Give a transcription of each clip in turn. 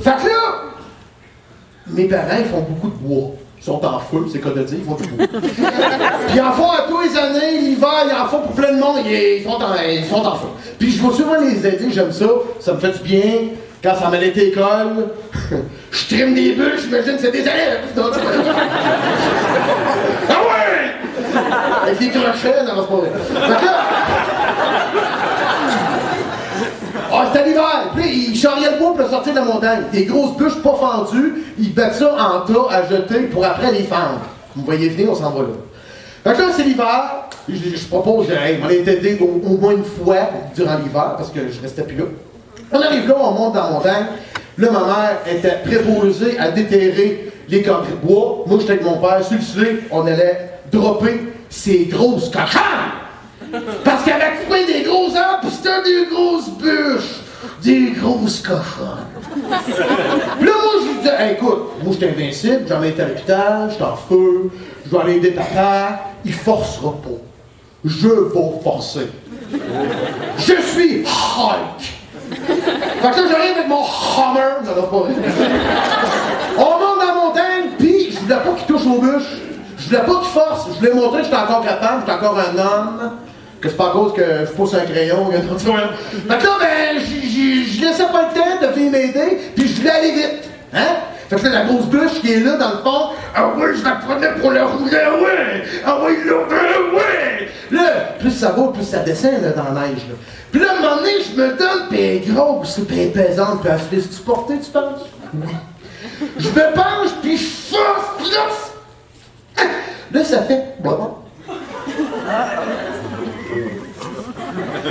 Fait que là, mes parents, ils font beaucoup de bois. Ils sont en feu, c'est quoi de dire, ils font du bois. Puis ils en font à tous les années, l'hiver, ils en font pour plein de monde, ils sont en feu. Puis je vais souvent les aider, j'aime ça me fait du bien. Quand ça m'a été école, je trime des bûches, j'imagine c'est des élèves. Ah ouais! Avec des crochets, non, c'est pas vrai. Fait que là, c'était l'hiver. Puis ils charriaient le bois pour le sortir de la montagne. Des grosses bûches pas fendues, ils battent ça en tas à jeter pour après les fendre. Vous voyez venir, on s'en va là. Fait que là, c'est l'hiver. Je propose, hey, on est aidé au moins une fois durant l'hiver, parce que je restais plus là. On arrive là, on monte dans la montagne. Là, ma mère était préposée à déterrer les campries de bois. Moi, j'étais avec mon père, sur le slé, on allait dropper ces grosses cochonnes. Parce qu'avec fouin des gros arbres, pis c'était des grosses bûches. Des grosses cochonnes. Puis là, moi, je disais, hey, écoute, moi, j'étais invincible, j'en ai été à l'hôpital, j'étais en feu, je dois aller aider papa, il forcera pas. Je vais forcer. Je suis Hulk. Fait que là, j'arrive avec mon Hummer, j'en ai pas vu. On monte dans la montagne, pis je voulais pas qu'il touche aux bûches. Je voulais pas qu'il force. Je voulais montrer que j'étais encore capable, j'étais encore un homme. Que c'est pas à cause que je pousse un crayon. Fait que là, ben, je laissais pas le temps de venir m'aider, pis je voulais aller vite. Hein? Fait que là, la grosse bûche qui est là, dans le fond, ah ouais, je la prenais pour le rouler, ah ouais! Ah ouais, là, ah ouais! Là, plus ça va, plus ça descend, là, dans la neige, là. Puis là, à un moment donné, je me donne, pis elle est grosse, pis elle est pesante, pis elle se laisse-tu porter, tu penses? Oui. Je me penche, pis je force, pis là, là, ça fait...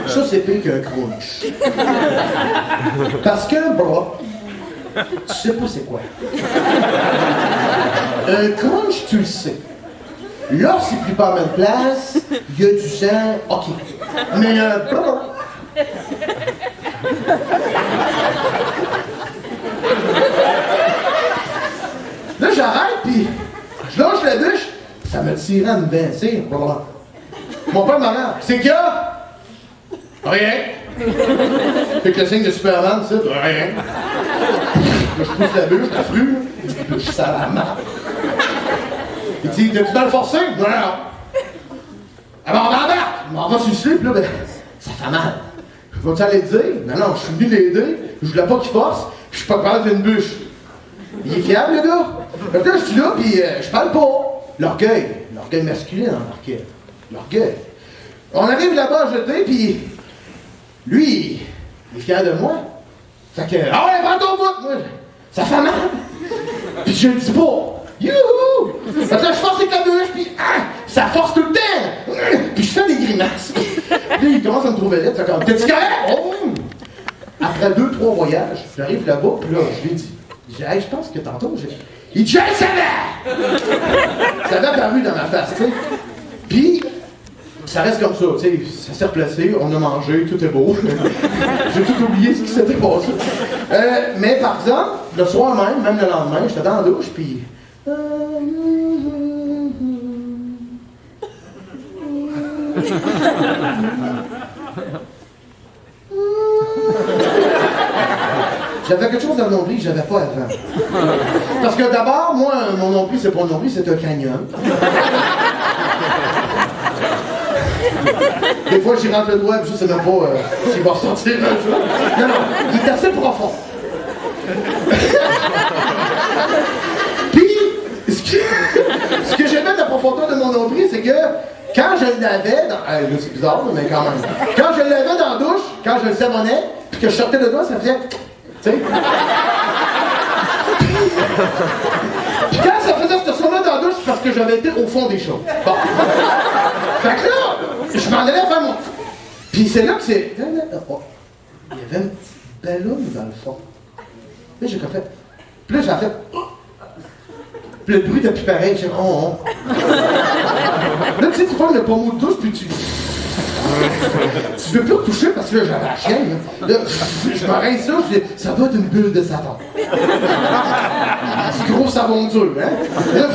Ça, c'est pire qu'un crunch. Parce qu'un bras, tu sais pas c'est quoi. Un crunch, tu le sais. Là, c'est plus pas à la même place, il y a du sang, ok. Mais un bras... Là, j'arrête, puis je lâche la bûche, ça me tirait en dedans, tu sais. Mon père m'a dit, c'est qu'il y a? Rien. Fait que le signe de Superman, tu sais, rien. Là, je pousse la bûche, la frue, là, je sers la marque. Il dit, t'es-tu mal forcé? Non, non. Alors, on embarque! On va sur le slip, là, ben, ça fait mal. Vas-tu aller te dire? Non, non, je suis venu l'aider, je voulais pas qu'il force, puis je suis pas capable d'une bûche. Il est fiable, le gars. Fait que là, je suis là, puis je parle pas. L'orgueil masculin embarqué. L'orgueil. On arrive là-bas à jeter, puis lui, il est fier de moi. Fait que, ah ouais, prends ton bout, moi. Ça fait mal. Puis je le dis pas. Youhou! Fait que là, je force avec la bûche, puis ça force tout le temps. Puis je fais des grimaces. Puis il commence à me trouver laid. Fait comme, t'es-tu correct? Oh! Après 2-3 voyages, j'arrive là-bas, puis là, je lui dis, hey, je pense que tantôt, il dit, je le savais! Ça avait apparu dans ma face, tu sais. Puis, ça reste comme ça, tu sais, ça s'est replacé, on a mangé, tout est beau. J'ai tout oublié ce qui s'était passé. Mais par exemple, le soir même le lendemain, j'étais dans la douche, puis... J'avais quelque chose dans le nombril que j'avais pas avant. Parce que d'abord, moi, mon nombril, c'est pas un nombril, c'est un canyon. Des fois, j'y rentre le doigt, puis je sais même pas s'il va ressortir un jour. Non, non, il est assez profond. Puis, ce que j'aimais de la profondeur de mon nombril, c'est que quand je l'avais dans... là, c'est bizarre, mais quand même. Quand je l'avais dans la douche, quand je le savonnais, puis que je sortais le doigt, ça faisait... Tu sais? Puis quand ça faisait ce son-là dans la douche, c'est parce que j'avais été au fond des choses. Bon. Fait que là, je m'en allais faire mon... Puis c'est là que c'est... Oh, il y avait une petite ballon dans le fond. Là, j'ai fait... Puis là, j'ai fait... Puis le bruit était plus pareil, j'ai dit... Oh, oh. Là, tu sais, tu prends le pommeau de douche, puis tu... Tu veux plus retoucher parce que là, j'avais la chienne. Là, je me rince ça doit être une bulle de savon. Du gros savon dur, hein? Là,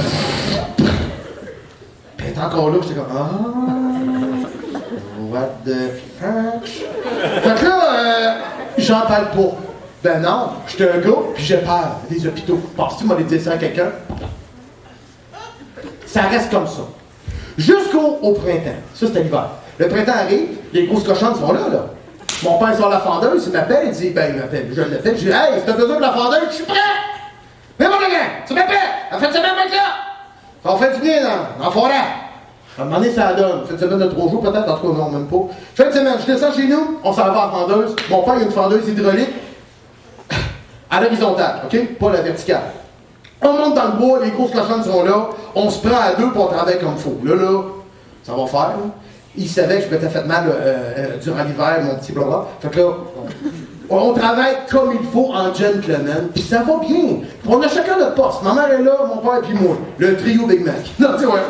puis elle est encore là, j'étais comme, what the fuck? Fait que là, j'en parle pas. Ben non, je suis un gars, puis j'ai peur des hôpitaux. Penses-tu m'as dire ça à quelqu'un? Ça reste comme ça. Jusqu'au printemps. Ça, c'était l'hiver. Le printemps arrive, les grosses cochonnes sont là. Mon père sort la fendeuse, il m'appelle, il dit, ben, il m'appelle, je l'appelle, je dis, hey, si t'as besoin de la fendeuse, je suis prêt! Mais mon gars, tu m'appelles! En fait, semaine, mec, là! Ça va faire du bien dans la forêt. À un moment donné, ça donne. Fin de semaine de 3 jours, peut-être, en tout cas, non, même pas. Fin de semaine, je descends chez nous, on s'en va à la fendeuse. Mon père, il a une fendeuse hydraulique à l'horizontale, OK? Pas la verticale. On monte dans le bois, les grosses cochonnes sont là, on se prend à deux pour on travaille comme il faut. Là, ça va faire, là. Il savait que je m'étais fait mal durant l'hiver, mon petit blabla. Fait que là, on travaille comme il faut en gentleman, puis ça va bien. On a chacun notre poste. Ma mère est là, mon père et puis moi. Le trio Big Mac. Non, tu sais, ouais.